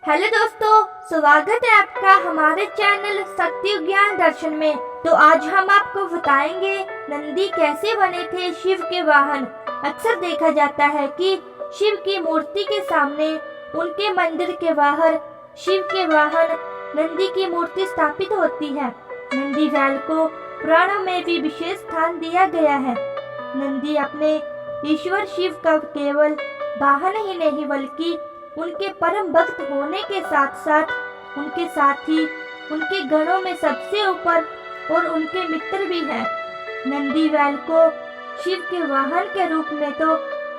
Hello दोस्तों, स्वागत है आपका हमारे चैनल सत्य ज्ञान दर्शन में। तो आज हम आपको बताएंगे नंदी कैसे बने थे शिव के वाहन। अक्सर देखा जाता है कि शिव की मूर्ति के सामने उनके मंदिर के बाहर शिव के वाहन नंदी की मूर्ति स्थापित होती है। नंदी बैल को पुराणों में भी विशेष स्थान दिया गया है। नंदी अपने ईश्वर शिव का केवल वाहन ही नहीं बल्कि उनके परम भक्त होने के साथ साथ उनके साथी, उनके गणों में सबसे ऊपर और उनके मित्र भी हैं। नंदी बैल को शिव के वाहन के रूप में तो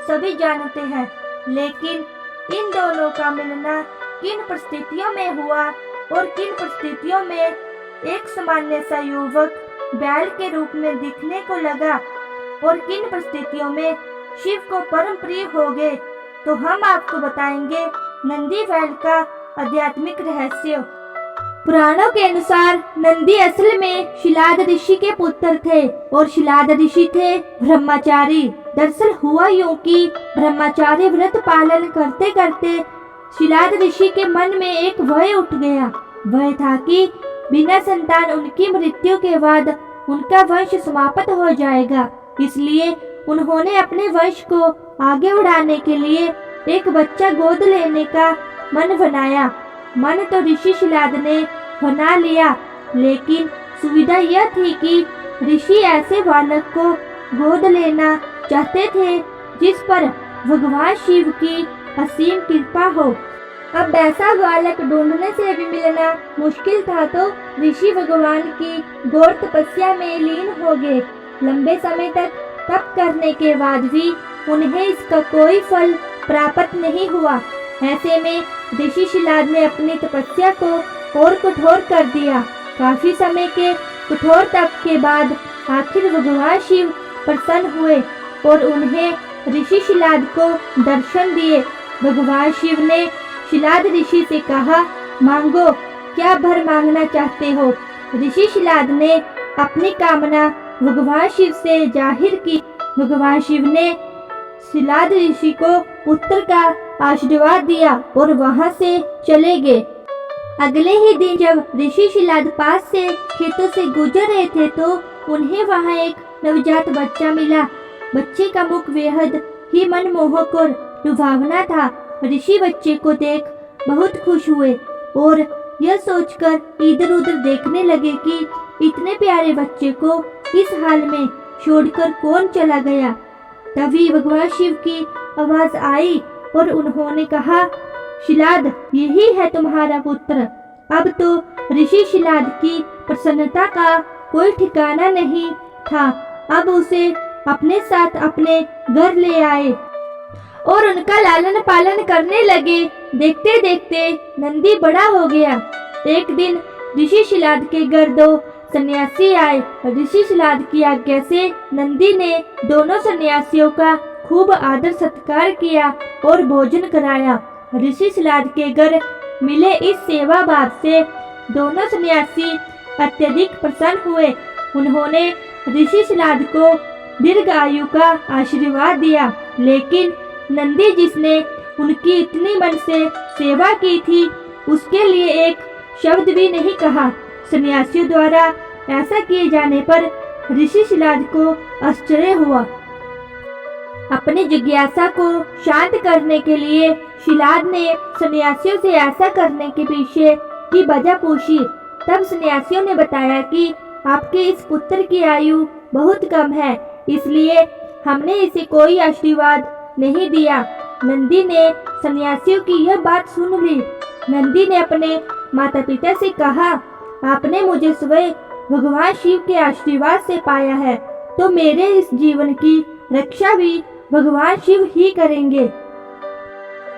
सभी जानते हैं, लेकिन इन दोनों का मिलना किन परिस्थितियों में हुआ और किन परिस्थितियों में एक सामान्य सा युवक बैल के रूप में दिखने को लगा और किन परिस्थितियों में शिव को परम प्रिय हो गए, तो हम आपको बताएंगे नंदी बैल का आध्यात्मिक रहस्य। पुराणों के अनुसार नंदी असल में शिलाद ऋषि के पुत्र थे और शिलाद ऋषि थे ब्रह्मचारी। दरअसल हुआ यूं कि ब्रह्मचारी व्रत पालन करते करते शिलाद ऋषि के मन में एक भय उठ गया। वह था कि बिना संतान उनकी मृत्यु के बाद उनका वंश समाप्त हो जाएगा। इसलिए उन्होंने अपने वंश को आगे बढ़ाने के लिए एक बच्चा गोद लेने का मन बनाया। मन तो ऋषि शिलाद ने बना लिया, लेकिन सुविधा यह थी कि ऋषि ऐसे बालक को गोद लेना चाहते थे जिस पर भगवान शिव की असीम कृपा हो। अब ऐसा बालक ढूंढने से भी मिलना मुश्किल था, तो ऋषि भगवान की घोर तपस्या में लीन हो गए। लंबे समय तक तप करने के बाद भी उन्हें इसका कोई फल प्राप्त नहीं हुआ। ऐसे में ऋषि शिलाद ने अपनी तपस्या को और कठोर कर दिया। काफी समय के कठोर तप के बाद आखिर भगवान शिव प्रसन्न हुए और उन्हें ऋषि शिलाद को दर्शन दिए। भगवान शिव ने शिलाद ऋषि से कहा, मांगो, क्या वर मांगना चाहते हो। ऋषि शिलाद ने अपनी कामना भगवान शिव से जाहिर की। भगवान शिव ने शिलाद ऋषि को पुत्र का आशीर्वाद दिया और वहां से चले गए। अगले ही दिन जब ऋषि शिलाद पास से खेतों से गुजर रहे थे तो उन्हें वहां एक नवजात बच्चा मिला। बच्चे का मुख बेहद ही मनमोहक और लुभावना था। ऋषि बच्चे को देख बहुत खुश हुए और यह सोचकर इधर उधर देखने लगे कि इतने प्यारे बच्चे को इस हाल में छोड़कर कौन चला गया। तभी भगवान शिव की आवाज आई और उन्होंने कहा, शिलाद, यही है तुम्हारा पुत्र। अब तो ऋषि शिलाद की प्रसन्नता का कोई ठिकाना नहीं था। अब उसे अपने साथ अपने घर ले आए और उनका लालन पालन करने लगे। देखते देखते नंदी बड़ा हो गया। एक दिन ऋषि शिलाद के घर दो सन्यासी आए। ऋषि शिलाद की आज्ञा से नंदी ने दोनों सन्यासियों का खूब आदर सत्कार किया और भोजन कराया। ऋषि शिलाद के घर मिले इस सेवा भाव से दोनों सन्यासी अत्यधिक प्रसन्न हुए। उन्होंने ऋषि शिलाद को दीर्घ आयु का आशीर्वाद दिया, लेकिन नंदी जिसने उनकी इतनी मन से सेवा की थी उसके लिए एक शब्द भी नहीं कहा। सन्यासियों द्वारा ऐसा किए जाने पर ऋषि शिलाद को आश्चर्य हुआ। अपनी जिज्ञासा को शांत करने के लिए शिलाद ने सन्यासियों से ऐसा करने के पीछे की वजह पूछी। तब सन्यासियों ने बताया कि आपके इस पुत्र की आयु बहुत कम है, इसलिए हमने इसे कोई आशीर्वाद नहीं दिया। नंदी ने सन्यासियों की यह बात सुन ली। नंदी ने अपने माता पिता से कहा, आपने मुझे स्वयं भगवान शिव के आशीर्वाद से पाया है, तो मेरे इस जीवन की रक्षा भी भगवान शिव ही करेंगे।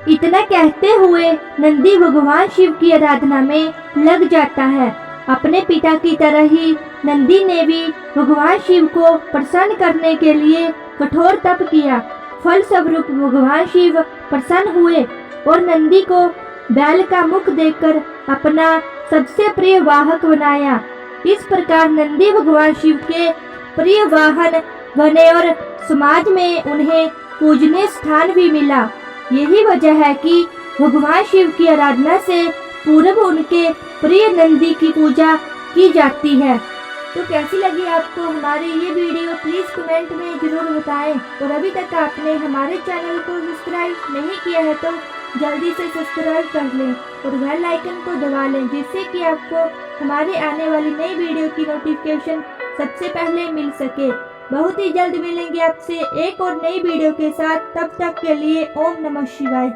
इतना कहते हुए नंदी भगवान शिव की आराधना में लग जाता है। अपने पिता की तरह ही नंदी ने भी भगवान शिव को प्रसन्न करने के लिए कठोर तप किया। फल स्वरूप भगवान शिव प्रसन्न हुए और नंदी को बैल का मुख देकर अपना सबसे प्रिय वाहक बनाया। इस प्रकार नंदी भगवान शिव के प्रिय वाहन बने और समाज में उन्हें पूजनीय स्थान भी मिला। यही वजह है कि भगवान शिव की आराधना से पूर्व उनके प्रिय नंदी की पूजा की जाती है। तो कैसी लगी आपको हमारी ये वीडियो, प्लीज़ कमेंट में ज़रूर बताएं। और अभी तक आपने हमारे चैनल को सब्सक्राइब नहीं किया है तो जल्दी से सब्सक्राइब कर लें और बेल आइकन को दबा लें, जिससे कि आपको हमारे आने वाली नई वीडियो की नोटिफिकेशन सबसे पहले मिल सके। बहुत ही जल्द मिलेंगे आपसे एक और नई वीडियो के साथ। तब तक के लिए ओम नमः शिवाय।